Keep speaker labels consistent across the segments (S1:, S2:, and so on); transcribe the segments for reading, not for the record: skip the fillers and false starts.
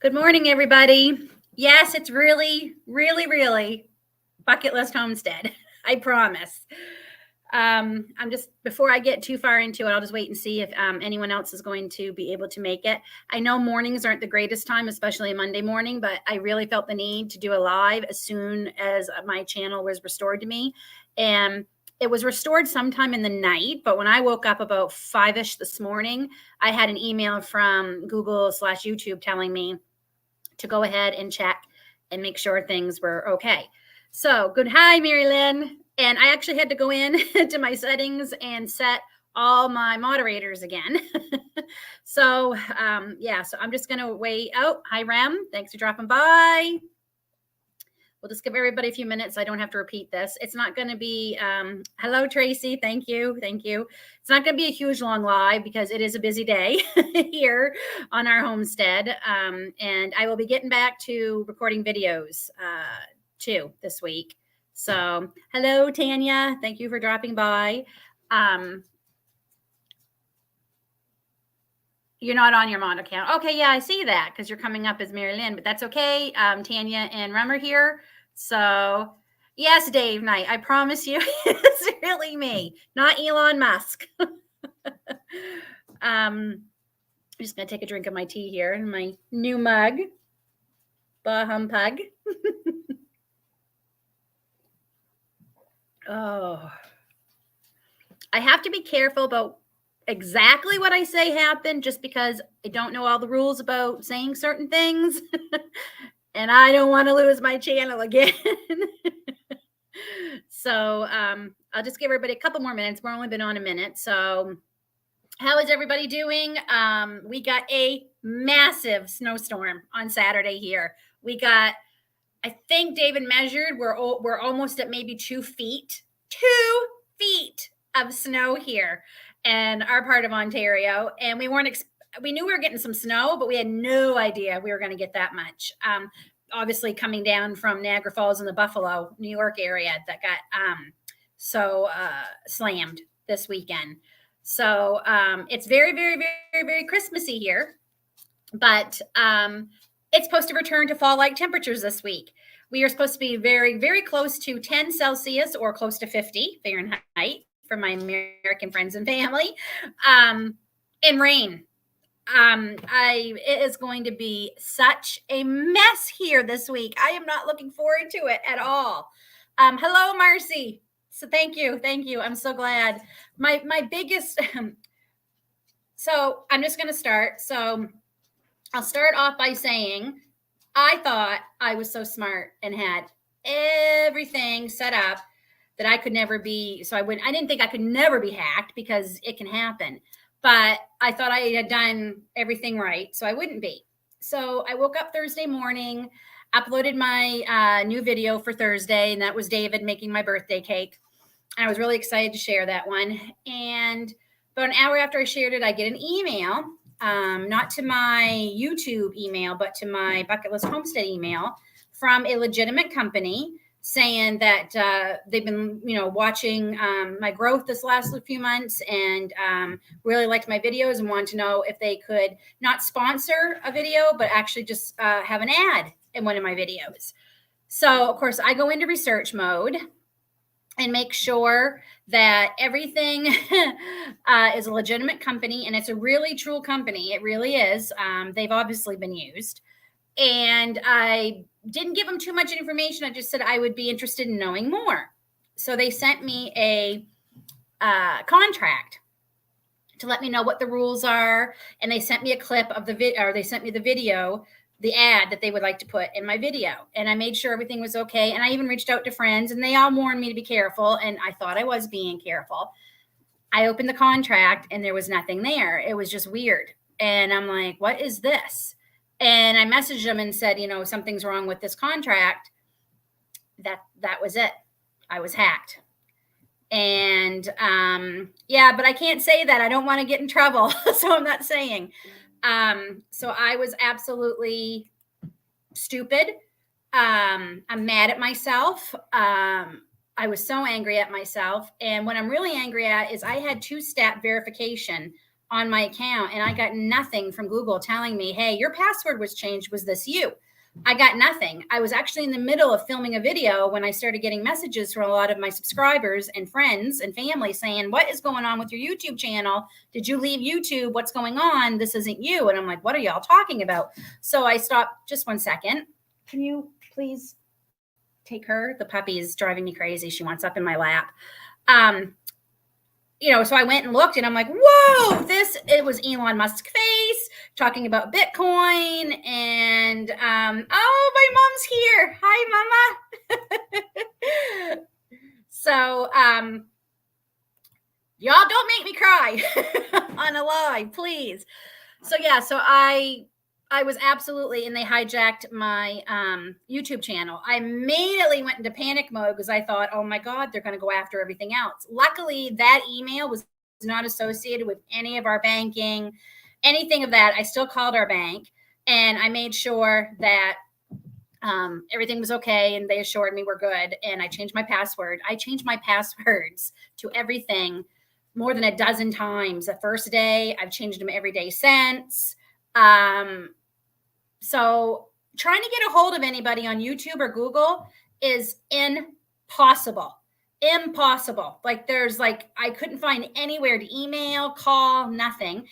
S1: Good morning, everybody. Yes, it's really, really, really bucket list homestead. I promise. I'm just, before I get too far into it, I'll just wait and see if anyone else is going to be able to make it. I know mornings aren't the greatest time, especially a Monday morning, but I really felt the need to do a live as soon as my channel was restored to me. And it was restored sometime in the night, but when I woke up about 5-ish this morning, I had an email from Google/YouTube telling me to go ahead and check and make sure things were okay. So good. Hi, Mary Lynn. And I actually had to go in to my settings and set all my moderators again. So so I'm just going to wait. Oh, hi, Rem. Thanks for dropping by. We'll just give everybody a few minutes. I don't have to repeat this. It's not going to be, hello, Tracy. Thank you. Thank you. It's not going to be a huge long live because it is a busy day here on our homestead. And I will be getting back to recording videos too this week. So hello, Tanya. Thank you for dropping by. You're not on your mod account. Okay, yeah, I see that because you're coming up as Mary Lynn, but that's okay. Tanya and Rem are here. So yes, Dave Knight, I promise you, it's really me, not Elon Musk. I'm just going to take a drink of my tea here in my new mug. Bah humbug. Oh, I have to be careful about exactly what I say happened just because I don't know all the rules about saying certain things. And I don't want to lose my channel again. So I'll just give everybody a couple more minutes. We're only been on a minute. So how is everybody doing? We got a massive snowstorm on Saturday here. We got, I think David measured, we're almost at maybe 2 feet. 2 feet of snow here in our part of Ontario. And we knew we were getting some snow, but we had no idea we were going to get that much. Obviously coming down from Niagara Falls in the Buffalo, New York area that got slammed this weekend. So it's very, very, very, very Christmassy here, but it's supposed to return to fall-like temperatures this week. We are supposed to be very, very close to 10 Celsius or close to 50 Fahrenheit for my American friends and family, and rain. It is going to be such a mess here this week. I am not looking forward to it at all. Hello, Marcy. So thank you. I'm so glad. My biggest, so I'm just going to start. So I'll start off by saying, I thought I was so smart and had everything set up that I could never be. So I didn't think I could never be hacked because it can happen. But I thought I had done everything right, so I wouldn't be. So I woke up Thursday morning, uploaded my new video for Thursday, and that was David making my birthday cake. I was really excited to share that one. And about an hour after I shared it, I get an email, not to my YouTube email, but to my Bucket List Homestead email from a legitimate company saying that they've been, watching my growth this last few months and really liked my videos and wanted to know if they could not sponsor a video, but actually just have an ad in one of my videos. So, of course, I go into research mode and make sure that everything is a legitimate company, and it's a really true company. It really is. They've obviously been used. And I didn't give them too much information. I just said I would be interested in knowing more. So they sent me a contract to let me know what the rules are. And they sent me a clip of the video, or they sent me the video, the ad that they would like to put in my video. And I made sure everything was okay. And I even reached out to friends and they all warned me to be careful. And I thought I was being careful. I opened the contract and there was nothing there. It was just weird. And I'm like, what is this? And I messaged them and said, something's wrong with this contract. That was it. I was hacked. And but I can't say that. I don't want to get in trouble. So I'm not saying. So I was absolutely stupid. I'm mad at myself. I was so angry at myself. And what I'm really angry at is I had 2-step verification on my account, and I got nothing from Google telling me, hey, your password was changed. Was this you? I got nothing. I was actually in the middle of filming a video when I started getting messages from a lot of my subscribers and friends and family saying, what is going on with your YouTube channel? Did you leave YouTube? What's going on? This isn't you. And I'm like, what are y'all talking about? So I stopped. Just 1 second. Can you please take her? The puppy is driving me crazy. She wants up in my lap. So I went and looked, and I'm like, whoa, it was Elon Musk's face talking about Bitcoin. And, oh, my mom's here. Hi, Mama. So, y'all don't make me cry on a live, please. So, yeah, so I was absolutely, and they hijacked my YouTube channel. I immediately went into panic mode because I thought, oh my God, they're going to go after everything else. Luckily, that email was not associated with any of our banking, anything of that. I still called our bank, and I made sure that everything was okay, and they assured me we're good. And I changed my password. I changed my passwords to everything more than a dozen times. The first day, I've changed them every day since. So trying to get a hold of anybody on YouTube or Google is impossible. Like I couldn't find anywhere to email, call, nothing.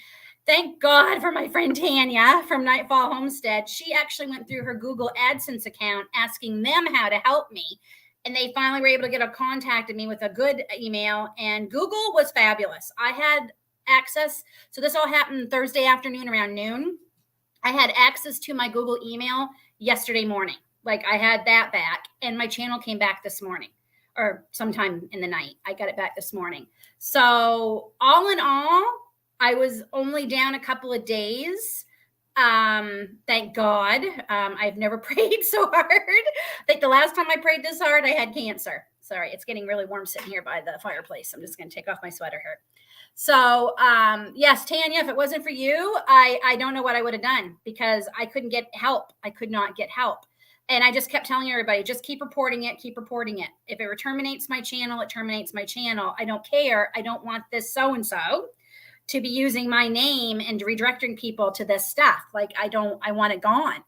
S1: Thank God for my friend Tanya from Nightfall Homestead. She actually went through her Google AdSense account asking them how to help me. And they finally were able to get contacted me with a good email, and Google was fabulous. I had access. So this all happened Thursday afternoon around noon. I had access to my Google email yesterday morning. Like I had that back, and my channel came back this morning or sometime in the night. I got it back this morning. So all in all, I was only down a couple of days. Thank God. I've never prayed so hard. I think the last time I prayed this hard, I had cancer. Sorry, it's getting really warm sitting here by the fireplace. I'm just going to take off my sweater here. So, yes, Tanya, if it wasn't for you, I don't know what I would have done, because I couldn't get help. I could not get help. And I just kept telling everybody, just keep reporting it, keep reporting it. If it terminates my channel, it terminates my channel. I don't care. I don't want this so-and-so to be using my name and redirecting people to this stuff. Like, I want it gone.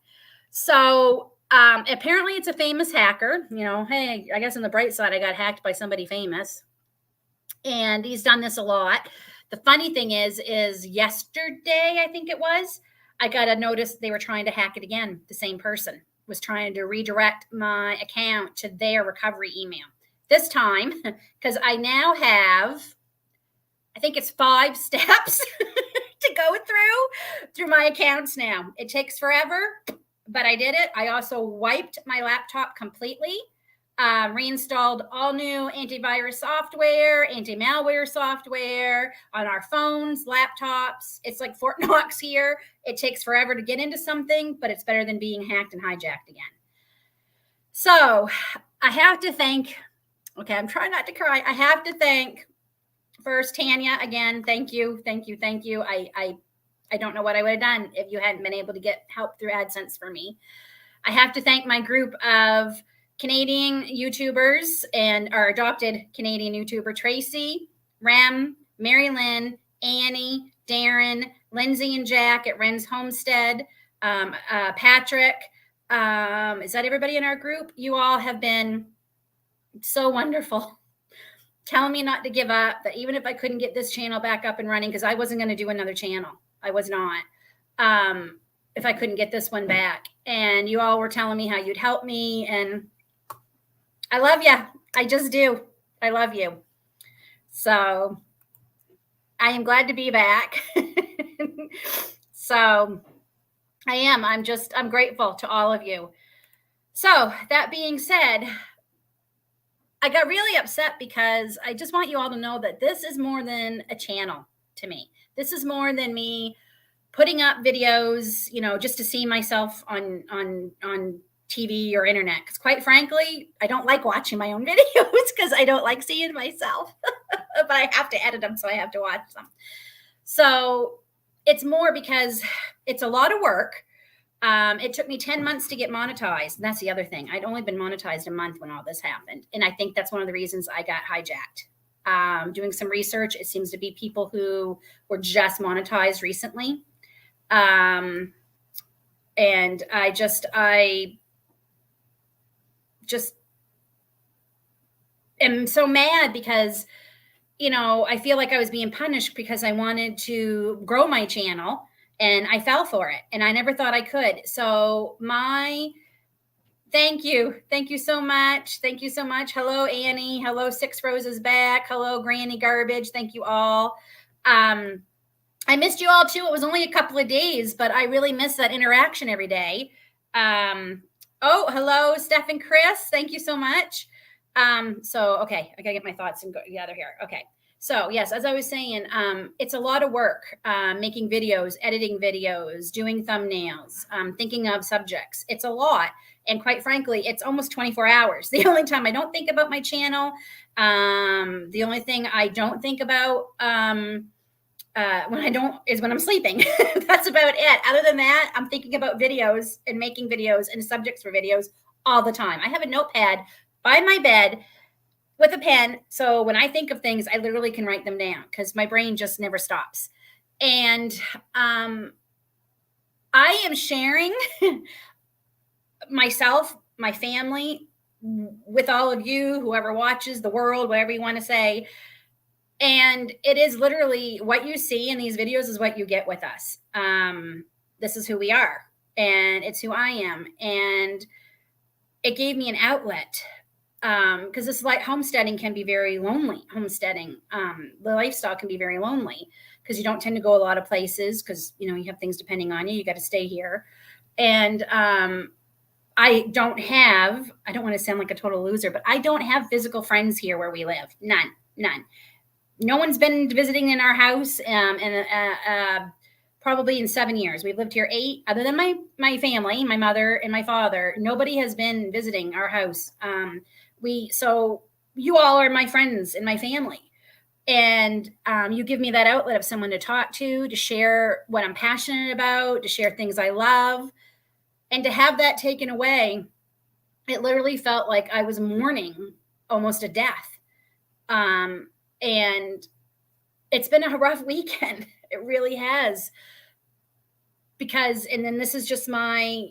S1: So, apparently it's a famous hacker. Hey, I guess on the bright side, I got hacked by somebody famous. And he's done this a lot. The funny thing is yesterday, I think it was, I got a notice they were trying to hack it again. The same person was trying to redirect my account to their recovery email. This time, because I now have, I think it's 5 steps to go through my accounts now. It takes forever, but I did it. I also wiped my laptop completely. Reinstalled all new antivirus software, anti-malware software on our phones, laptops. It's like Fort Knox here. It takes forever to get into something, but it's better than being hacked and hijacked again. So I have to thank, okay, I'm trying not to cry. I have to thank first Tanya again. Thank you. I don't know what I would have done if you hadn't been able to get help through AdSense for me. I have to thank my group of Canadian YouTubers and our adopted Canadian YouTuber, Tracy, Rem, Mary Lynn, Annie, Darren, Lindsay and Jack at Ren's Homestead, Patrick. Is that everybody in our group? You all have been so wonderful. Telling me not to give up, that even if I couldn't get this channel back up and running, because I wasn't going to do another channel. I was not. If I couldn't get this one back. And you all were telling me how you'd help me, and I love you. I just do. I love you. So I am glad to be back. So I am. I'm grateful to all of you. So that being said, I got really upset because I just want you all to know that this is more than a channel to me. This is more than me putting up videos, just to see myself on TV or internet. Because quite frankly, I don't like watching my own videos because I don't like seeing myself. But I have to edit them, so I have to watch them. So it's more because it's a lot of work. It took me 10 months to get monetized. And that's the other thing. I'd only been monetized a month when all this happened. And I think that's one of the reasons I got hijacked. doing some research. It seems to be people who were just monetized recently. And I just am so mad because, I feel like I was being punished because I wanted to grow my channel and I fell for it and I never thought I could. So thank you. Thank you so much. Thank you so much. Hello, Annie. Hello, Six Roses Back. Hello, Granny Garbage. Thank you all. I missed you all too. It was only a couple of days, but I really miss that interaction every day. Oh, hello, Steph and Chris. Thank you so much. Okay, I gotta get my thoughts and go together here. Okay. So yes, as I was saying, it's a lot of work, making videos, editing videos, doing thumbnails, thinking of subjects. It's a lot. And quite frankly, it's almost 24 hours. The only time I don't think about my channel, the only thing I don't think about, when I'm sleeping. That's about it. Other than that, I'm thinking about videos and making videos and subjects for videos all the time. I have a notepad by my bed with a pen. So when I think of things, I literally can write them down because my brain just never stops. And I am sharing myself, my family, with all of you, whoever watches, the world, whatever you want to say. And it is literally what you see in these videos is what you get with us. This is who we are, and it's who I am. And it gave me an outlet, because this like homesteading can be very lonely. Homesteading, the lifestyle can be very lonely because you don't tend to go a lot of places because, you have things depending on you. You got to stay here. And I don't want to sound like a total loser, but I don't have physical friends here where we live. None. No one's been visiting in our house, probably in 7 years. We've lived here 8, other than my family, my mother and my father. Nobody has been visiting our house. So you all are my friends and my family. And you give me that outlet of someone to talk to share what I'm passionate about, to share things I love. And to have that taken away, it literally felt like I was mourning almost a death. And it's been a rough weekend. It really has. And then this is just my,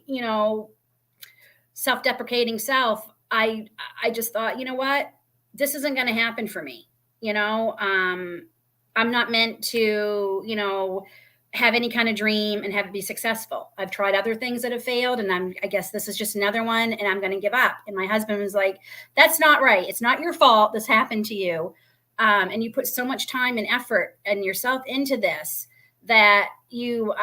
S1: self-deprecating self. I just thought, you know what? This isn't going to happen for me. I'm not meant to, have any kind of dream and have it be successful. I've tried other things that have failed, and I guess this is just another one, and I'm going to give up. And my husband was like, that's not right. It's not your fault. This happened to you. And you put so much time and effort and yourself into this that you,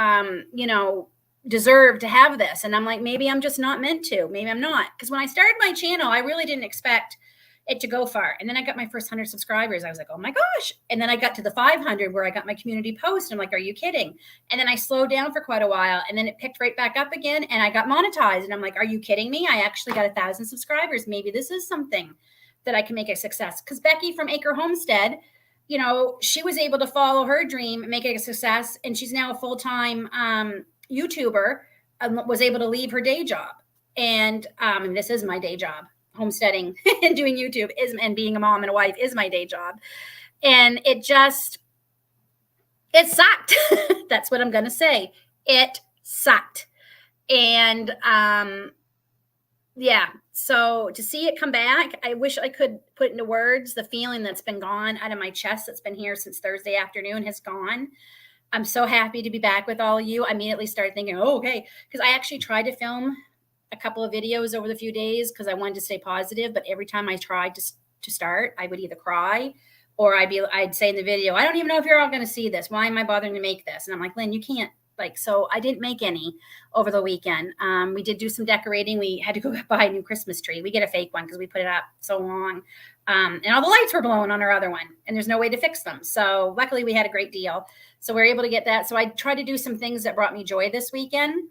S1: deserve to have this. And I'm like, maybe I'm just not meant to. Maybe I'm not. Because when I started my channel, I really didn't expect it to go far. And then I got my first 100 subscribers. I was like, oh my gosh. And then I got to the 500 where I got my community post. I'm like, are you kidding? And then I slowed down for quite a while, and then it picked right back up again, and I got monetized. And I'm like, are you kidding me? I actually got 1,000 subscribers. Maybe this is something that I can make a success. Because Becky from Acre Homestead, she was able to follow her dream, make it a success. And she's now a full-time YouTuber, was able to leave her day job. And this is my day job. Homesteading and doing YouTube and being a mom and a wife is my day job. And it sucked. That's what I'm going to say. It sucked. And so to see it come back, I wish I could put into words the feeling that's been gone out of my chest, that's been here since Thursday afternoon, has gone. I'm so happy to be back with all of you. I immediately started thinking, okay, because I actually tried to film a couple of videos over the few days because I wanted to stay positive. But every time I tried to start, I would either cry or I'd say in the video, I don't even know if you're all going to see this. Why am I bothering to make this? And I'm like, Lynn, you can't. So I didn't make any over the weekend. We did do some decorating. We had to go buy a new Christmas tree. We get a fake one because we put it up so long. And all the lights were blown on our other one, and there's no way to fix them. So luckily we had a great deal. So we were able to get that. So I tried to do some things that brought me joy this weekend.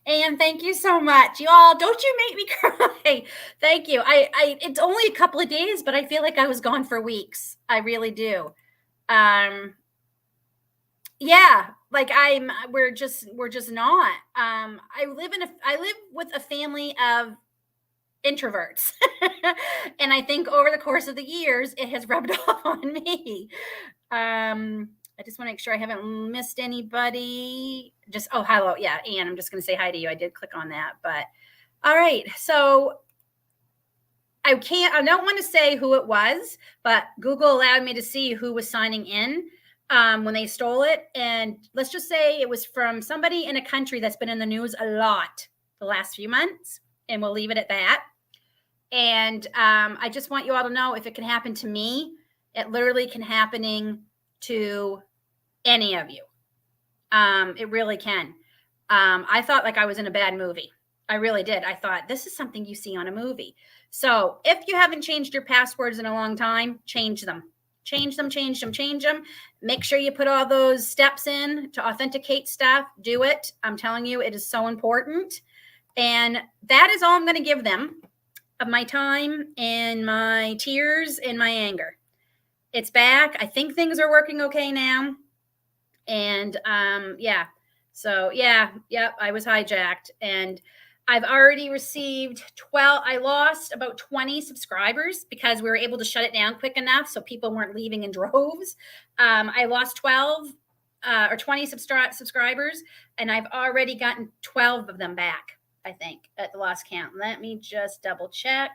S1: And thank you so much. You all, don't you make me cry. Thank you. It's only a couple of days, but I feel like I was gone for weeks. I really do. Yeah, like we're just not. I live with a family of introverts. And I think over the course of the years, it has rubbed off on me. I just want to make sure I haven't missed anybody. Just, oh, hello. Yeah, Anne, I'm just going to say hi to you. I did click on that, but all right. So I don't want to say who it was, but Google allowed me to see who was signing in when they stole it. And let's just say it was from somebody in a country that's been in the news a lot the last few months. And we'll leave it at that. And I just want you all to know, if it can happen to me, it literally can happening to any of you. It really can. I thought like I was in a bad movie. I really did. I thought this is something you see on a movie. So if you haven't changed your passwords in a long time, change them. Change them. Make sure you put all those steps in to authenticate stuff. Do it. I'm telling you, it is so important. And that is all I'm going to give them of my time and my tears and my anger. It's back. I think things are working okay now. And yeah. So yeah, I was hijacked, and I've already received 12. I lost about 20 subscribers because we were able to shut it down quick enough so people weren't leaving in droves. I lost 12 or 20 subscribers, and I've already gotten 12 of them back, I think, at the last count. Let me just double check.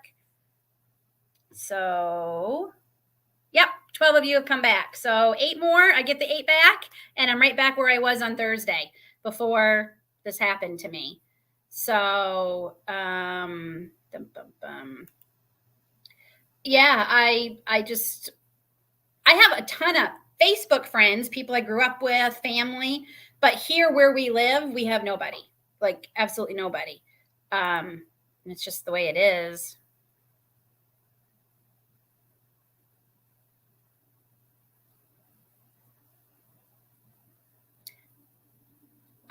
S1: So, yep, 12 of you have come back. So 8 more, I get the 8 back, and I'm right back where I was on Thursday before this happened to me. So, yeah, I have a ton of Facebook friends, people I grew up with, family, but here where we live, we have nobody, like absolutely nobody. It's just the way it is.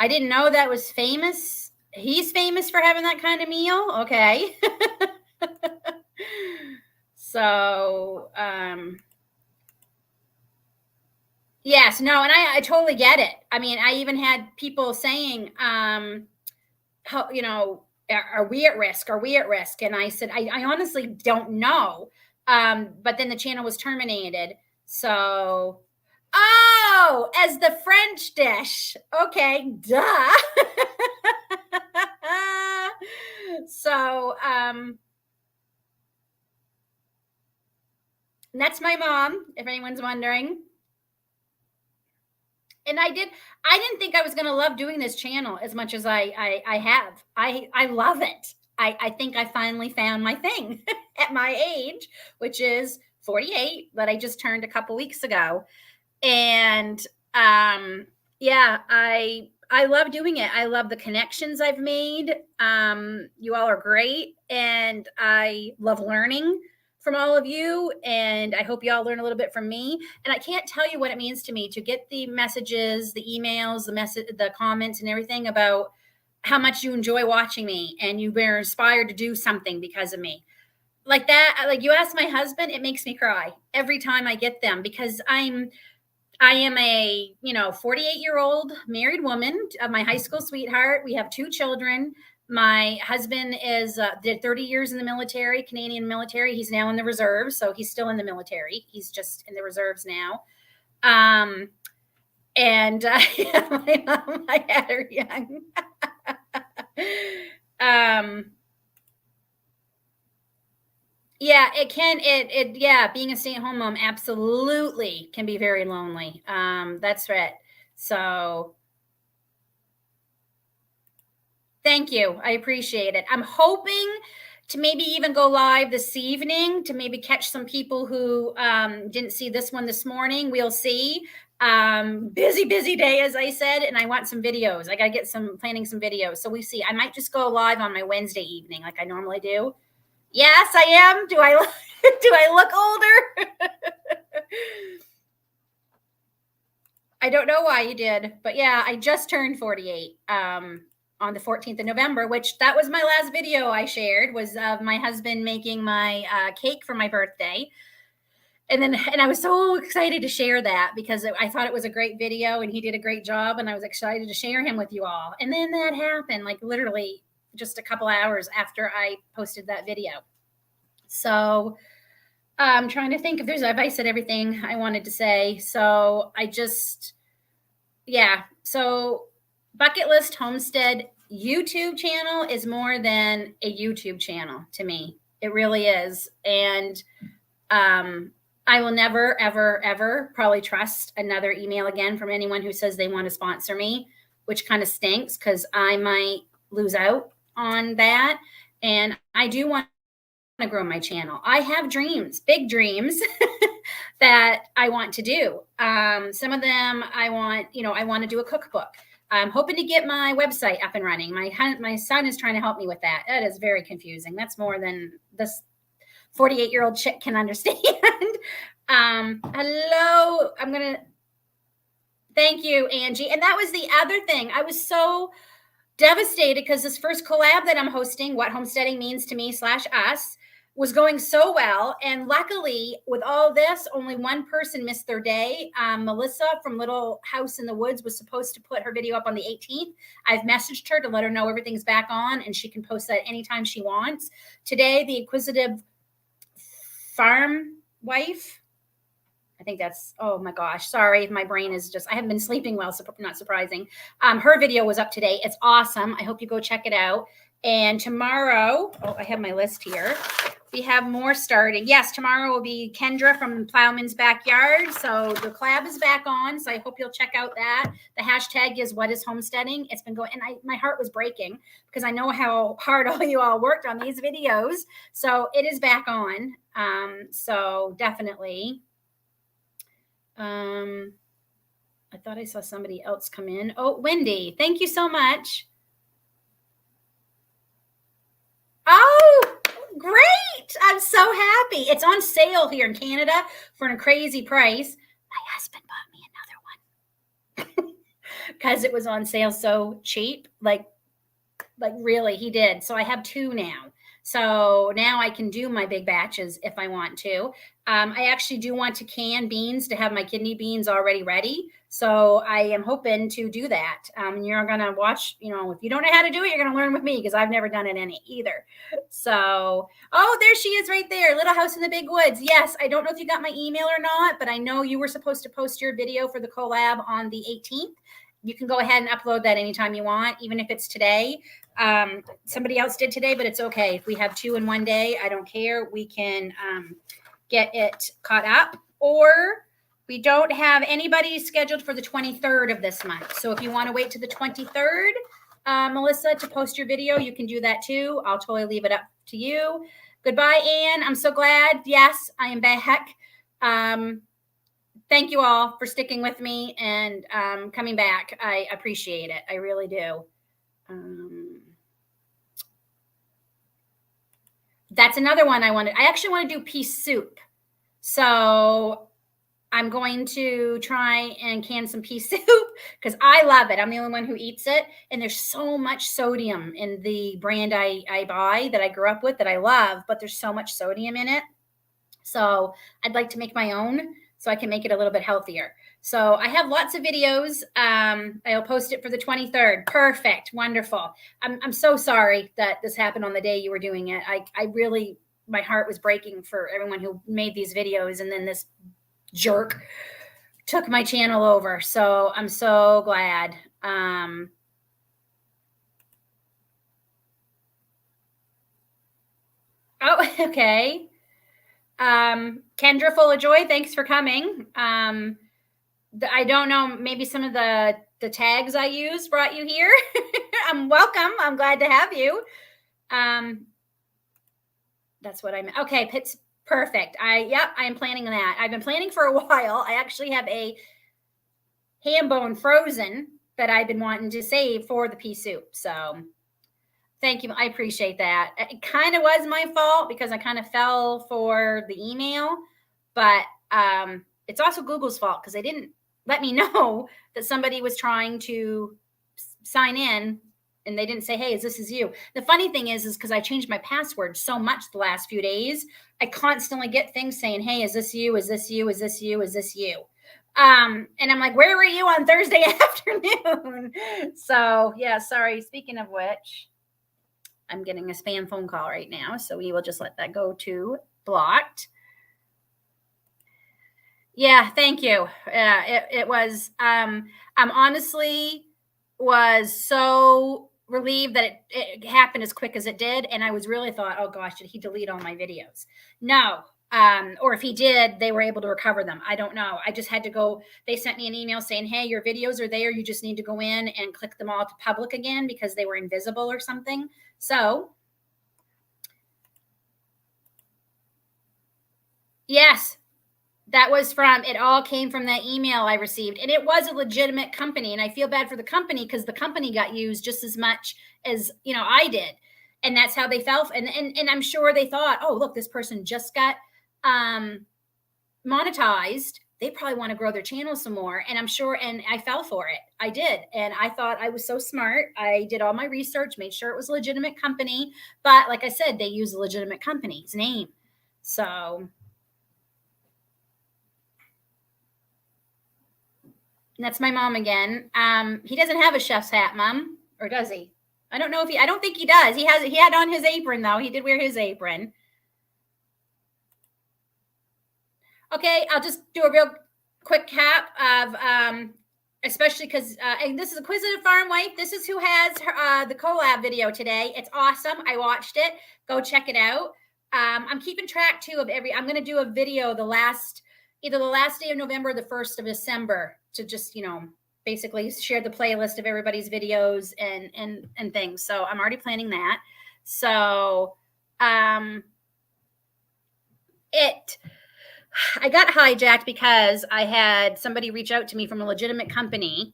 S1: I didn't know that was famous. He's famous for having that kind of meal. Okay. So, yes, no, and I totally get it. I mean, I even had people saying, how, you know, are we at risk? Are we at risk? And I said, I honestly don't know. But then the channel was terminated. So, oh, as the French dish. Okay, duh. So, that's my mom, if anyone's wondering. And I didn't think I was going to love doing this channel as much as I have. I love it. I think I finally found my thing at my age, which is 48, that I just turned a couple weeks ago. And yeah, I love doing it. I love the connections I've made. You all are great, and I love learning from all of you, and I hope you all learn a little bit from me. And I can't tell you what it means to me to get the messages, the emails, the comments, and everything about how much you enjoy watching me and you were inspired to do something because of me. Like that, like you ask my husband, it makes me cry every time I get them, because I am a 48-year-old married woman of my high school sweetheart. We have 2 children. My husband did 30 years in the military, Canadian military. He's now in the reserves, so he's still in the military. He's just in the reserves now. And my mom, I had her young. Yeah, it can. Yeah, being a stay-at-home mom absolutely can be very lonely. That's right. So thank you. I appreciate it. I'm hoping to maybe even go live this evening to maybe catch some people who didn't see this one this morning. We'll see. Busy day, as I said, and I want some videos. I got to get planning some videos. So we see. I might just go live on my Wednesday evening like I normally do. Yes, I am. Do I look older? I don't know why you did, but yeah, I just turned 48 on the 14th of November, which that was my last video I shared, was of my husband making my cake for my birthday. And I was so excited to share that because I thought it was a great video and he did a great job, and I was excited to share him with you all. And then that happened, like literally just a couple hours after I posted that video. So I'm trying to think if I said everything I wanted to say. So So Bucket List Homestead YouTube channel is more than a YouTube channel to me. It really is. And I will never, ever, ever probably trust another email again from anyone who says they want to sponsor me, which kind of stinks because I might lose out on that. And I do want to grow my channel. I have dreams, big dreams that I want to do. Some of them I want to do a cookbook. I'm hoping to get my website up and running. My son is trying to help me with that. That is very confusing. That's more than this 48-year-old chick can understand. Hello. Thank you, Angie. And that was the other thing. I was so devastated because this first collab that I'm hosting, What Homesteading Means to Me /us, was going so well. And luckily, with all this, only one person missed their day. Melissa from Little House in the Woods was supposed to put her video up on the 18th. I've messaged her to let her know everything's back on and she can post that anytime she wants. Today, the Inquisitive Farm Wife, I think that's, oh my gosh, sorry. My brain is I haven't been sleeping well, so not surprising. Her video was up today. It's awesome. I hope you go check it out. And tomorrow, I have my list here. We have more starting. Yes, tomorrow will be Kendra from Plowman's Backyard. So the collab is back on. So I hope you'll check out that. The hashtag is What is Homesteading. It's been going, and my heart was breaking because I know how hard all you all worked on these videos. So it is back on. So definitely. I thought I saw somebody else come in. Oh, Wendy, thank you so much. Oh, great. I'm so happy. It's on sale here in Canada for a crazy price. My husband bought me another one because it was on sale so cheap. Like really, he did. So I have two now. So now I can do my big batches if I want to. I actually do want to can beans to have my kidney beans already ready. So I am hoping to do that. You're going to watch, if you don't know how to do it, you're going to learn with me because I've never done it any either. So, oh, there she is right there. Little House in the Big Woods. Yes. I don't know if you got my email or not, but I know you were supposed to post your video for the collab on the 18th. You can go ahead and upload that anytime you want, even if it's today. Somebody else did today, but it's okay. If we have two in one day, I don't care. We can get it caught up, or we don't have anybody scheduled for the 23rd of this month. So if you want to wait to the 23rd, Melissa, to post your video, you can do that too. I'll totally leave it up to you. Goodbye, Anne. I'm so glad. Yes, I am back. Thank you all for sticking with me and coming back. I appreciate it. I really do. That's another one I actually want to do pea soup. So I'm going to try and can some pea soup because I love it. I'm the only one who eats it. And there's so much sodium in the brand I buy that I grew up with that I love, but there's so much sodium in it. So I'd like to make my own so I can make it a little bit healthier. So I have lots of videos. I'll post it for the 23rd. Perfect. Wonderful. I'm so sorry that this happened on the day you were doing it. I really, my heart was breaking for everyone who made these videos. And then this jerk took my channel over. So I'm so glad. Oh, okay. Kendra Full of Joy, thanks for coming. I don't know, maybe some of the tags I used brought you here. I'm welcome. I'm glad to have you. That's what I meant. Okay, Pitts, perfect. I am planning on that. I've been planning for a while. I actually have a ham bone frozen that I've been wanting to save for the pea soup. So thank you. I appreciate that. It kind of was my fault because I kind of fell for the email, but it's also Google's fault because they didn't let me know that somebody was trying to sign in and they didn't say, hey, this is you. The funny thing is because I changed my password so much the last few days, I constantly get things saying, hey, is this you? Is this you? Is this you? Is this you? And I'm like, where were you on Thursday afternoon? So yeah, sorry. Speaking of which, I'm getting a spam phone call right now, so we will just let that go to blocked. Yeah, thank you. It was. I'm honestly was so relieved that it happened as quick as it did, and I was really thought, oh gosh, did he delete all my videos? No. Or if he did, they were able to recover them. I don't know. I just had to go. They sent me an email saying, hey, your videos are there. You just need to go in and click them all to public again because they were invisible or something. So, yes, that was from, it all came from that email I received. And it was a legitimate company. And I feel bad for the company because the company got used just as much as, I did. And that's how they felt. And I'm sure they thought, oh, look, this person just got monetized. They probably want to grow their channel some more. And I'm sure, and I fell for it. I did. And I thought I was so smart. I did all my research, made sure it was a legitimate company. But like I said, they use a legitimate company's name. So that's my mom again. He doesn't have a chef's hat, Mom, or does he? I don't know if I don't think he does. He had on his apron though. He did wear his apron. Okay, I'll just do a real quick cap of, especially because, and this is Inquisitive Farm Wife. This is who has the collab video today. It's awesome. I watched it. Go check it out. I'm keeping track too of I'm going to do a video either the last day of November or the 1st of December to just, basically share the playlist of everybody's videos and things. So I'm already planning that. So, I got hijacked because I had somebody reach out to me from a legitimate company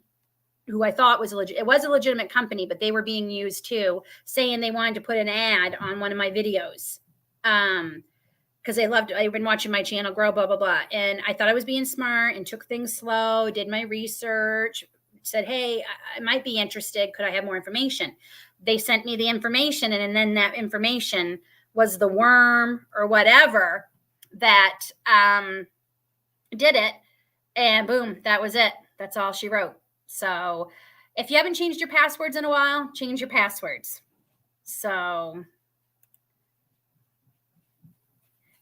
S1: who I thought was it was a legitimate company, but they were being used too, saying they wanted to put an ad on one of my videos. Because I've been watching my channel grow, blah, blah, blah. And I thought I was being smart and took things slow, did my research, said, hey, I might be interested. Could I have more information? They sent me the information. And then that information was the worm or whatever that did it. And boom, that was it. That's all she wrote. So if you haven't changed your passwords in a while, change your passwords. So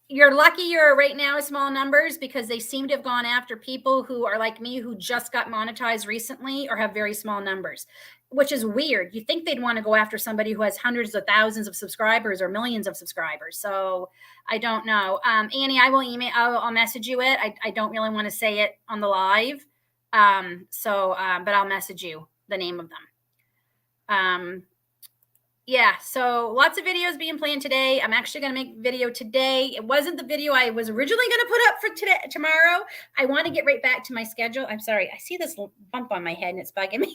S1: you're lucky you're right now small numbers because they seem to have gone after people who are like me, who just got monetized recently or have very small numbers, which is weird. You think they'd want to go after somebody who has hundreds of thousands of subscribers or millions of subscribers. So I don't know. Annie, I will I'll message you it. I don't really want to say it on the live. But I'll message you the name of them. Yeah, so lots of videos being planned today. I'm actually going to make a video today. It wasn't the video I was originally going to put up for tomorrow. I want to get right back to my schedule. I'm sorry. I see this bump on my head and it's bugging me.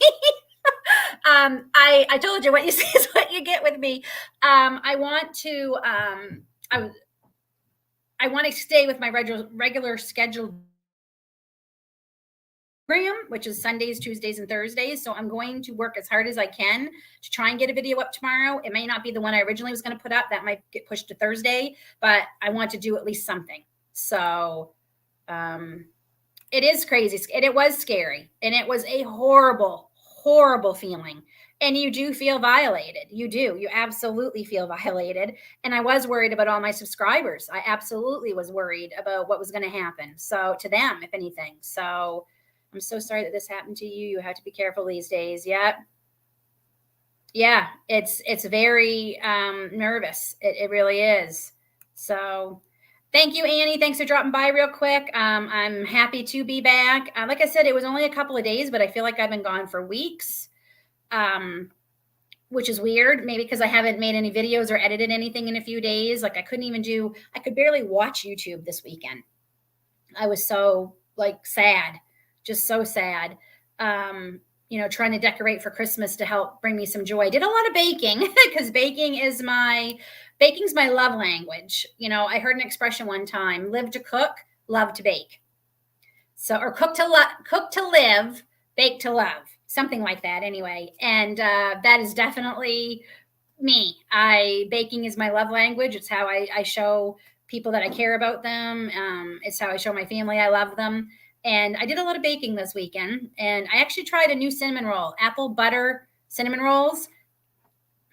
S1: I told you what you see is what you get with me. I want to stay with my regular schedule, which is Sundays, Tuesdays, and Thursdays. So I'm going to work as hard as I can to try and get a video up tomorrow. It may not be the one I originally was going to put up. That might get pushed to Thursday, but I want to do at least something. So it is crazy. And it was scary. And it was a horrible, horrible feeling. And you do feel violated. You do. You absolutely feel violated. And I was worried about all my subscribers. I absolutely was worried about what was going to happen. So to them, if anything. So I'm so sorry that this happened to you. You have to be careful these days. Yeah. Yeah. It's very nervous. It really is. So thank you, Annie. Thanks for dropping by real quick. I'm happy to be back. Like I said, it was only a couple of days, but I feel like I've been gone for weeks, which is weird. Maybe because I haven't made any videos or edited anything in a few days. Like I could barely watch YouTube this weekend. I was so sad. Just so sad. Trying to decorate for Christmas to help bring me some joy. I did a lot of baking because baking's my love language. I heard an expression one time: live to cook, love to bake. So, or cook to live, bake to love, something like that. Anyway, and that is definitely me. Baking is my love language. It's how I show people that I care about them. It's how I show my family I love them. And I did a lot of baking this weekend, and I actually tried a new cinnamon roll, apple butter cinnamon rolls.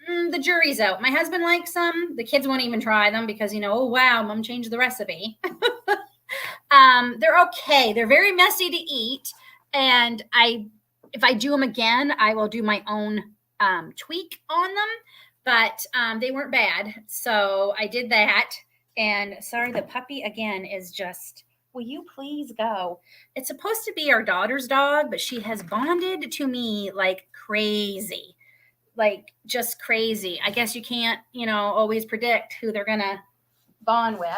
S1: the jury's out. My husband likes them. The kids won't even try them because, oh, wow, mom changed the recipe. They're okay. They're very messy to eat. And if I do them again, I will do my own tweak on them. But they weren't bad. So I did that. And sorry, the puppy again is just, will you please go? It's supposed to be our daughter's dog, but she has bonded to me like crazy. Like just crazy. I guess you can't, always predict who they're going to bond with.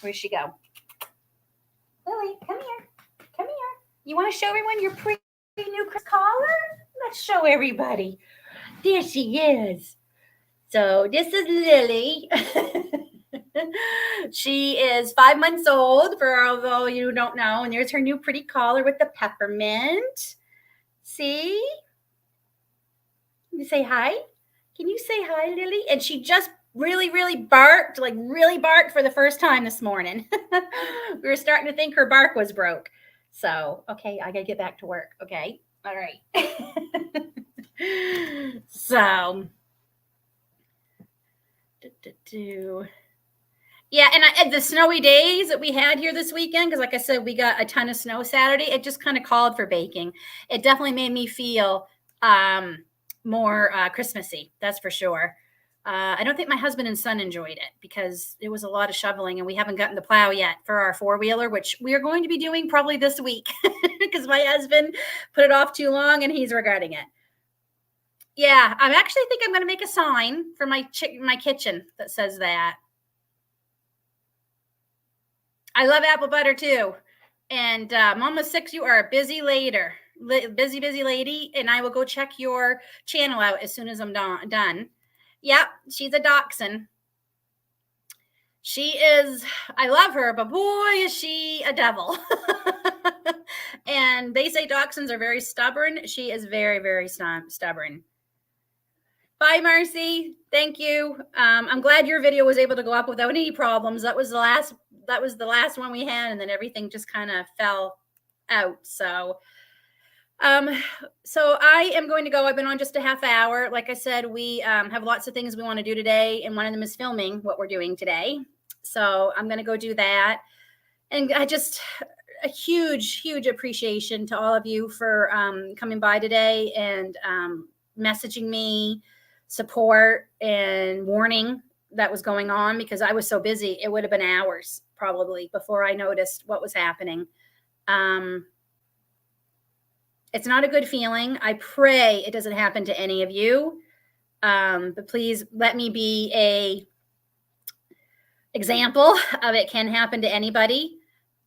S1: Where'd she go? Lily, come here. Come here. You want to show everyone your pretty new collar? Let's show everybody. There she is. So this is Lily. She is 5 months old, for although you don't know. And there's her new pretty collar with the peppermint. See? You say hi? Can you say hi, Lily? And she just really, really barked, for the first time this morning. We were starting to think her bark was broke. So, okay, I got to get back to work. Okay. All right. So, yeah, and the snowy days that we had here this weekend, because like I said, we got a ton of snow Saturday. It just kind of called for baking. It definitely made me feel more Christmassy. That's for sure. I don't think my husband and son enjoyed it because it was a lot of shoveling and we haven't gotten the plow yet for our 4-wheeler, which we are going to be doing probably this week because my husband put it off too long and he's regretting it. Yeah, I actually think I'm going to make a sign for my kitchen that says that. I love apple butter too. And Mama Six, you are a busy busy lady. And I will go check your channel out as soon as I'm done. Yep, she's a dachshund. She is, I love her, but boy, is she a devil. And they say dachshunds are very stubborn. She is very, very stubborn. Bye, Marcy. Thank you. I'm glad your video was able to go up without any problems. That was the last one we had, and then everything just kind of fell out. So I am going to go. I've been on just a half hour. Like I said, we have lots of things we want to do today, and one of them is filming what we're doing today. So I'm going to go do that. And I just a huge, huge appreciation to all of you for coming by today and messaging me support and warning that was going on because I was so busy. It would have been hours probably before I noticed what was happening. It's not a good feeling. I pray it doesn't happen to any of you. But please let me be a example of it can happen to anybody.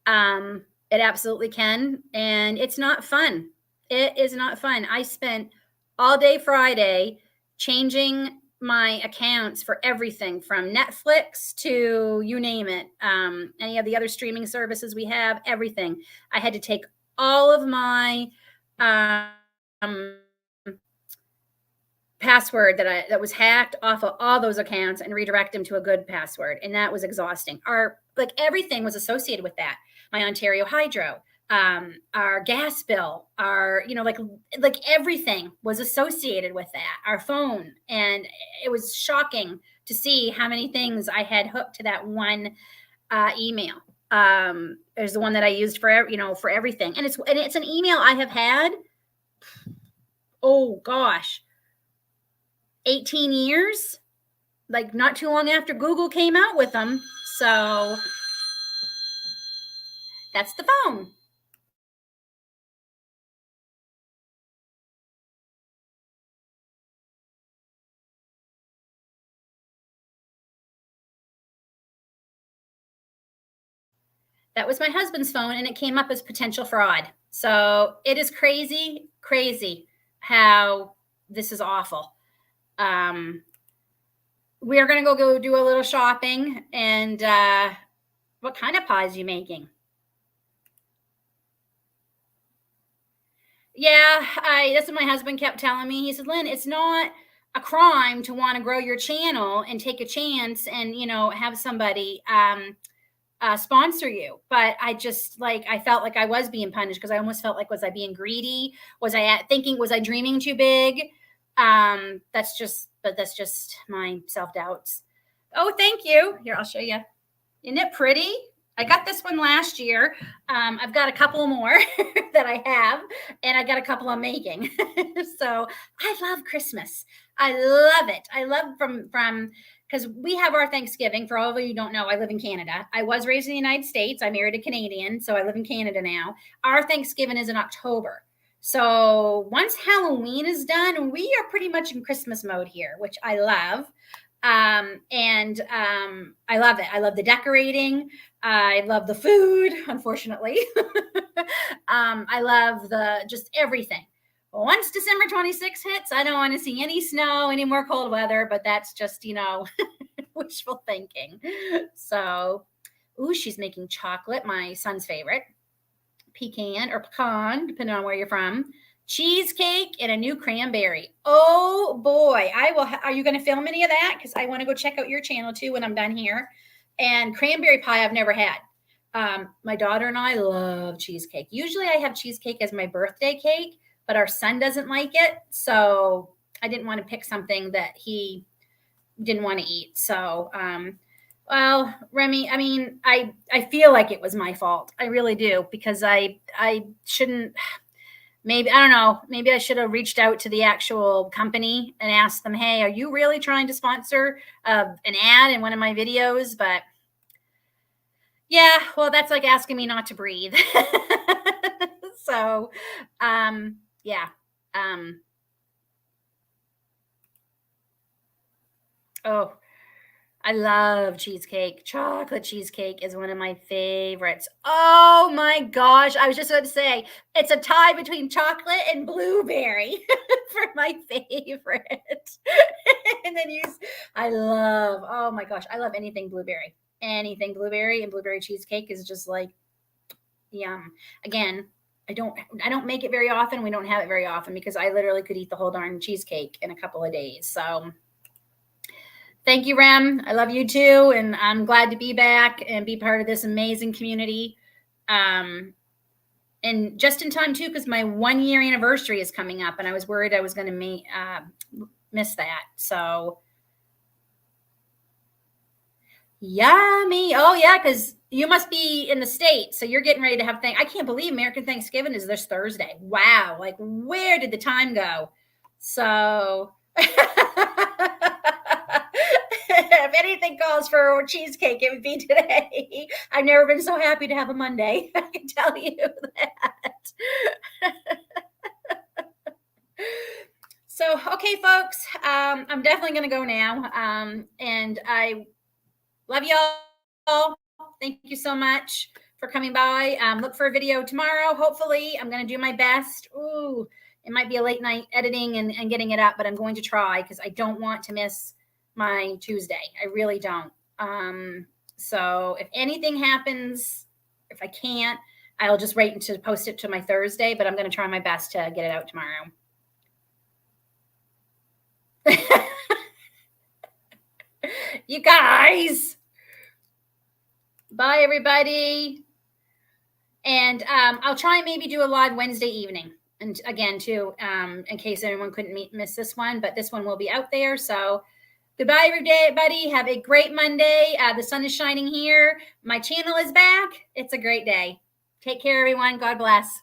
S1: It absolutely can. And it's not fun. It is not fun. I spent all day Friday changing my accounts for everything from Netflix to you name it. Any of the other streaming services we have, everything. I had to take all of my password that was hacked off of all those accounts and redirect them to a good password. And that was exhausting. Everything was associated with that. My Ontario Hydro, our gas bill, our, everything was associated with that, our phone. And it was shocking to see how many things I had hooked to that one email. There's the one that I used for everything. And it's an email I have had, oh gosh, 18 years, like not too long after Google came out with them. So that's the phone. That was my husband's phone, and it came up as potential fraud. So it is crazy, crazy how this is awful. We are going to go do a little shopping. And what kind of pies are you making? Yeah, that's what my husband kept telling me. He said, Lynn, it's not a crime to want to grow your channel and take a chance and, have somebody sponsor you. But I just I felt like I was being punished because I almost felt like, was I being greedy? Was I dreaming too big? That's just but that's just my self-doubts. Oh, thank you. Here, I'll show you. Isn't it pretty? I got this one last year. I've got a couple more that I have, and I got a couple I'm making. So I love Christmas. I love it. I love from because we have our Thanksgiving. For all of you who don't know, I live in Canada. I was raised in the United States. I married a Canadian, so I live in Canada now. Our Thanksgiving is in October. So once Halloween is done, we are pretty much in Christmas mode here, which I love. I love it. I love the decorating. I love the food, unfortunately. I love just everything. Once December 26th hits, I don't want to see any snow, any more cold weather, but that's just, wishful thinking. So, she's making chocolate, my son's favorite. Pecan, depending on where you're from. Cheesecake and a new cranberry. Oh boy, are you going to film any of that? Because I want to go check out your channel too when I'm done here. And cranberry pie I've never had. My daughter and I love cheesecake. Usually I have cheesecake as my birthday cake, but our son doesn't like it. So I didn't want to pick something that he didn't want to eat. So, well, Remy, I mean, I feel like it was my fault. I really do, because I shouldn't. Maybe, I don't know, maybe I should have reached out to the actual company and asked them, hey, are you really trying to sponsor an ad in one of my videos? But yeah, well, that's like asking me not to breathe. So, yeah. Oh, I love cheesecake. Chocolate cheesecake is one of my favorites. Oh my gosh. I was just going to say, it's a tie between chocolate and blueberry for my favorite. And then oh my gosh, I love anything blueberry. Anything blueberry, and blueberry cheesecake is just like yum. Again, I don't make it very often. We don't have it very often because I literally could eat the whole darn cheesecake in a couple of days. So thank you, Rem. I love you too. And I'm glad to be back and be part of this amazing community. And just in time too, because my 1 year anniversary is coming up and I was worried I was going to miss that. So yummy. Oh yeah. Because you must be in the States. So you're getting ready to have I can't believe American Thanksgiving is this Thursday. Wow. Like, where did the time go? So if anything calls for cheesecake, it would be today. I've never been so happy to have a Monday. I can tell you that. So, okay, folks, I'm definitely going to go now. And I love y'all. Thank you so much for coming by. Look for a video tomorrow. Hopefully, I'm going to do my best. Ooh, it might be a late night editing and getting it up, but I'm going to try because I don't want to miss my Tuesday. I really don't. So if anything happens, if I can't, I'll just wait to post it to my Thursday, but I'm going to try my best to get it out tomorrow. You guys. Bye, everybody. And I'll try and maybe do a live Wednesday evening. And again, too, in case anyone couldn't miss this one, but this one will be out there. So goodbye, everybody. Have a great Monday. The sun is shining here. My channel is back. It's a great day. Take care, everyone. God bless.